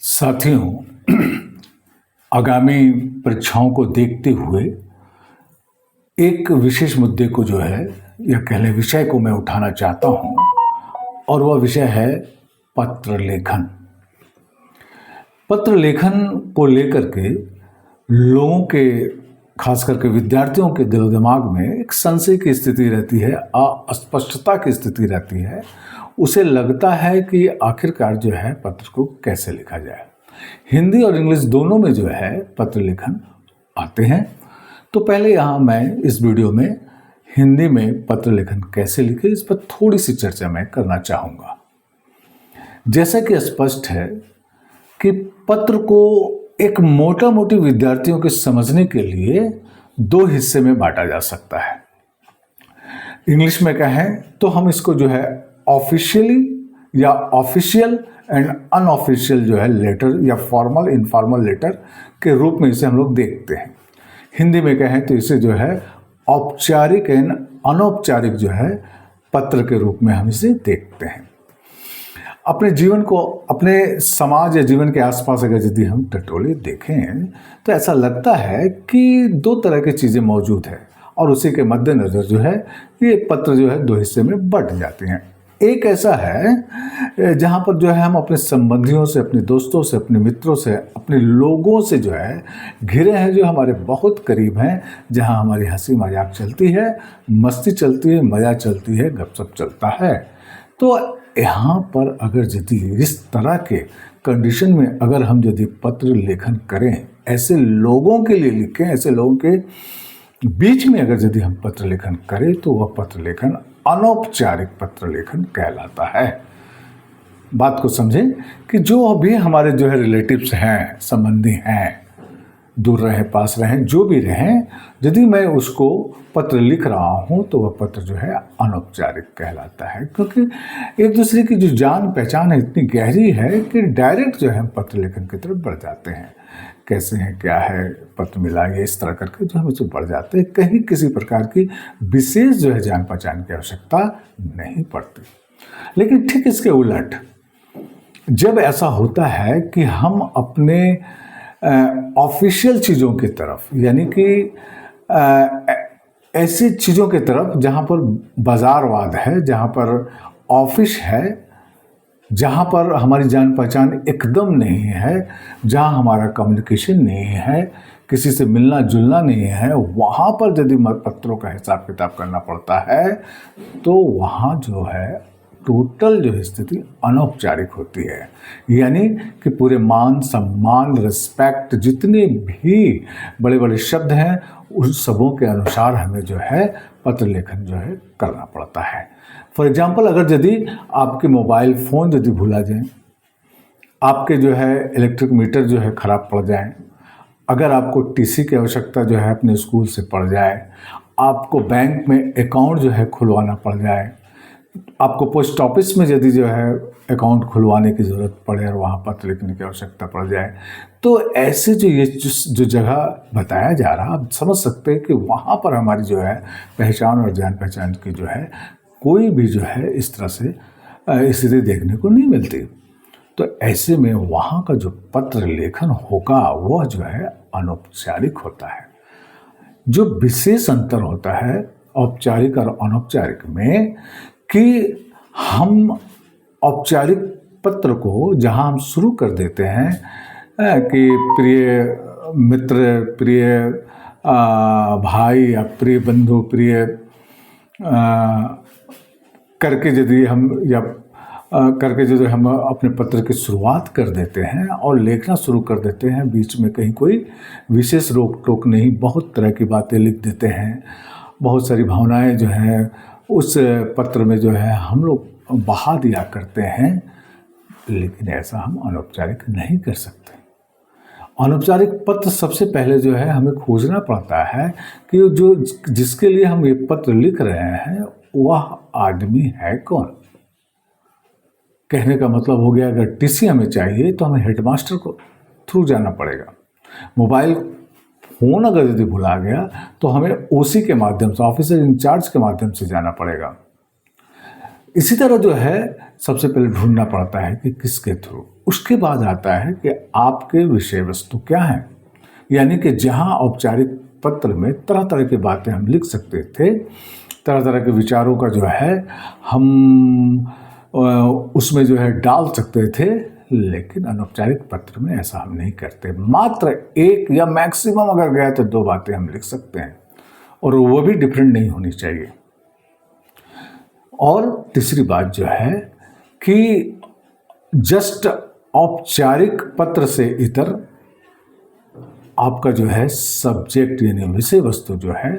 साथियों, आगामी परीक्षाओं को देखते हुए एक विशेष मुद्दे को जो है या कह लें विषय को मैं उठाना चाहता हूं और वह विषय है पत्र लेखन। पत्र लेखन को लेकर के लोगों के, खास करके विद्यार्थियों के दिलो दिमाग में एक संशय की स्थिति रहती है, अस्पष्टता की स्थिति रहती है। उसे लगता है कि आखिरकार जो है पत्र को कैसे लिखा जाए। हिंदी और इंग्लिश दोनों में जो है पत्र लेखन आते हैं। तो पहले यहाँ मैं इस वीडियो में हिंदी में पत्र लेखन कैसे लिखें इस पर थोड़ी सी चर्चा मैं करना चाहूँगा। जैसा कि स्पष्ट है कि पत्र को एक मोटा मोटी विद्यार्थियों के समझने के लिए दो हिस्से में बांटा जा सकता है। इंग्लिश में कहें तो हम इसको जो है ऑफिशियली या ऑफिशियल एंड अनऑफिशियल जो है लेटर या फॉर्मल इनफॉर्मल लेटर के रूप में इसे हम लोग देखते हैं। हिंदी में कहें तो इसे जो है औपचारिक एंड अनौपचारिक जो है पत्र के रूप में हम इसे देखते हैं। अपने जीवन को, अपने समाज या जीवन के आसपास अगर यदि हम टटोले देखें तो ऐसा लगता है कि दो तरह की चीज़ें मौजूद हैं और उसी के मद्देनज़र जो है ये पत्र जो है दो हिस्से में बंट जाते हैं। एक ऐसा है जहाँ पर जो है हम अपने संबंधियों से, अपने दोस्तों से, अपने मित्रों से, अपने लोगों से जो है घिरे हैं, जो हमारे बहुत करीब हैं, जहाँ हमारी हंसी मजाक चलती है, मस्ती चलती है, मज़ा चलती है, गपशप चलता है। तो यहाँ पर अगर यदि इस तरह के कंडीशन में अगर हम यदि पत्र लेखन करें, ऐसे लोगों के लिए लिखें, ऐसे लोगों के बीच में अगर यदि हम पत्र लेखन करें तो वह पत्र लेखन अनौपचारिक पत्र लेखन कहलाता है। बात को समझें कि जो भी हमारे जो है रिलेटिव्स हैं, संबंधी हैं, दूर रहें पास रहें, जो भी रहें, यदि मैं उसको पत्र लिख रहा हूं तो वह पत्र जो है अनौपचारिक कहलाता है। क्योंकि एक दूसरे की जो जान पहचान है इतनी गहरी है कि डायरेक्ट जो है हम पत्र लेखन की तरफ बढ़ जाते हैं। कैसे हैं, क्या है, पत्र मिला, ये इस तरह करके जो हम इससे बढ़ जाते हैं। कहीं किसी प्रकार की विशेष जो है जान पहचान की आवश्यकता नहीं पड़ती। लेकिन ठीक इसके उलट जब ऐसा होता है कि हम अपने ऑफिशियल चीज़ों की तरफ, यानी कि ऐसी चीज़ों की तरफ जहाँ पर बाजारवाद है, जहाँ पर ऑफिस है, जहाँ पर हमारी जान पहचान एकदम नहीं है, जहाँ हमारा कम्युनिकेशन नहीं है, किसी से मिलना जुलना नहीं है, वहाँ पर यदि पत्रों का हिसाब किताब करना पड़ता है तो वहाँ जो है टोटल जो स्थिति अनौपचारिक होती है। यानी कि पूरे मान सम्मान, रिस्पेक्ट, जितने भी बड़े बड़े शब्द हैं उन सबों के अनुसार हमें जो है पत्र लेखन जो है करना पड़ता है। फॉर एग्जाम्पल, अगर यदि आपके मोबाइल फ़ोन यदि भुला जाए, आपके जो है इलेक्ट्रिक मीटर जो है ख़राब पड़ जाए, अगर आपको टीसी की आवश्यकता जो है अपने स्कूल से पड़ जाए, आपको बैंक में अकाउंट जो है खुलवाना पड़ जाए, आपको पोस्ट ऑफिस में यदि जो है अकाउंट खुलवाने की ज़रूरत पड़े और वहाँ पत्र लिखने की आवश्यकता पड़ जाए, तो ऐसे जो जगह बताया जा रहा, आप समझ सकते हैं कि वहाँ पर हमारी जो है पहचान और जान पहचान की जो है कोई भी जो है इस तरह से स्थिति देखने को नहीं मिलती। तो ऐसे में वहाँ का जो पत्र लेखन होगा वह जो है अनौपचारिक होता है। जो विशेष अंतर होता है औपचारिक और अनौपचारिक में कि हम औपचारिक पत्र को जहाँ हम शुरू कर देते हैं कि प्रिय मित्र, प्रिय भाई या प्रिय बंधु, प्रिय करके यदि हम या करके यदि हम अपने पत्र की शुरुआत कर देते हैं और लिखना शुरू कर देते हैं, बीच में कहीं कोई विशेष रोक टोक नहीं, बहुत तरह की बातें लिख देते हैं, बहुत सारी भावनाएं जो हैं उस पत्र में जो है हम लोग बहा दिया करते हैं। लेकिन ऐसा हम अनौपचारिक नहीं कर सकते। अनौपचारिक पत्र सबसे पहले जो है हमें खोजना पड़ता है कि जो जिसके लिए हम ये पत्र लिख रहे हैं वह आदमी है कौन। कहने का मतलब हो गया, अगर टीसी हमें चाहिए तो हमें हेडमास्टर को थ्रू जाना पड़ेगा। मोबाइल फ़ोन अगर यदि भुला गया तो हमें ओसी के माध्यम से, ऑफिसर इंचार्ज के माध्यम से जाना पड़ेगा। इसी तरह जो है सबसे पहले ढूंढना पड़ता है कि किसके थ्रू। उसके बाद आता है कि आपके विषय वस्तु क्या है, यानी कि जहाँ औपचारिक पत्र में तरह तरह की बातें हम लिख सकते थे, तरह तरह के विचारों का जो है हम उसमें जो है डाल सकते थे, लेकिन अनौपचारिक पत्र में ऐसा हम नहीं करते। मात्र एक या मैक्सिमम अगर गया तो 2 बातें हम लिख सकते हैं, और वो भी डिफरेंट नहीं होनी चाहिए। और तीसरी बात जो है कि जस्ट औपचारिक पत्र से इतर आपका जो है सब्जेक्ट यानी विषय वस्तु जो है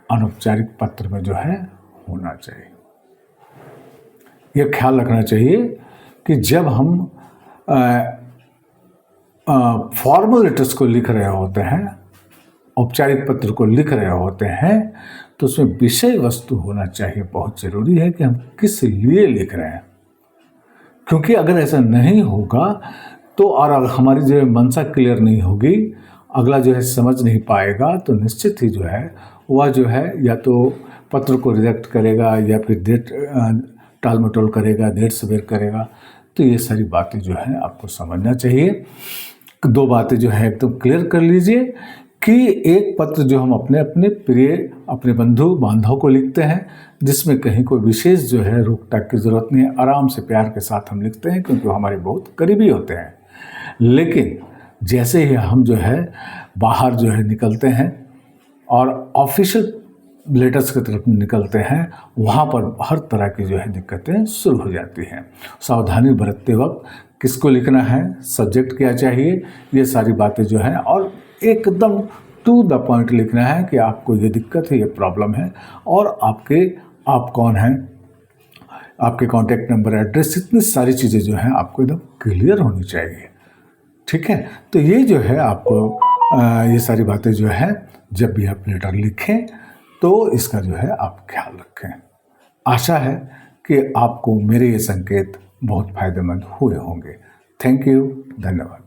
अनौपचारिक पत्र में जो है होना चाहिए। यह ख्याल रखना चाहिए कि जब हम फॉर्मल लेटर्स को लिख रहे होते हैं, औपचारिक पत्र को लिख रहे होते हैं, तो उसमें विषय वस्तु होना चाहिए। बहुत ज़रूरी है कि हम किस लिए लिख रहे हैं, क्योंकि अगर ऐसा नहीं होगा तो और हमारी जो है मंशा क्लियर नहीं होगी, अगला जो है समझ नहीं पाएगा, तो निश्चित ही जो है वह जो है या तो पत्र को रिजेक्ट करेगा या फिर डेट टाल मटोल करेगा, डेट सवेर करेगा। तो ये सारी बातें जो है आपको समझना चाहिए। 2 बातें जो है एकदम क्लियर कर लीजिए कि एक पत्र जो हम अपने अपने प्रिय, अपने बंधु बांधव को लिखते हैं, जिसमें कहीं कोई विशेष जो है रोक टाक की ज़रूरत नहीं है, आराम से प्यार के साथ हम लिखते हैं, क्योंकि वो हमारे बहुत करीबी होते हैं। लेकिन जैसे ही हम जो है बाहर जो है निकलते हैं और ऑफिशियल लेटर्स की तरफ निकलते हैं, वहाँ पर हर तरह की जो है दिक्कतें शुरू हो जाती हैं। सावधानी बरतते वक्त किसको लिखना है, सब्जेक्ट क्या चाहिए, ये सारी बातें जो हैं, और एकदम टू द पॉइंट लिखना है कि आपको ये दिक्कत है, ये प्रॉब्लम है, और आप कौन हैं, आपके कॉन्टैक्ट नंबर, एड्रेस, इतनी सारी चीज़ें जो हैं आपको एकदम क्लियर होनी चाहिए। ठीक है, तो ये जो है आपको ये सारी बातें जो है जब भी आप लेटर लिखें तो इसका जो है आप ख्याल रखें। आशा है कि आपको मेरे ये संकेत बहुत फायदेमंद हुए होंगे। थैंक यू, धन्यवाद।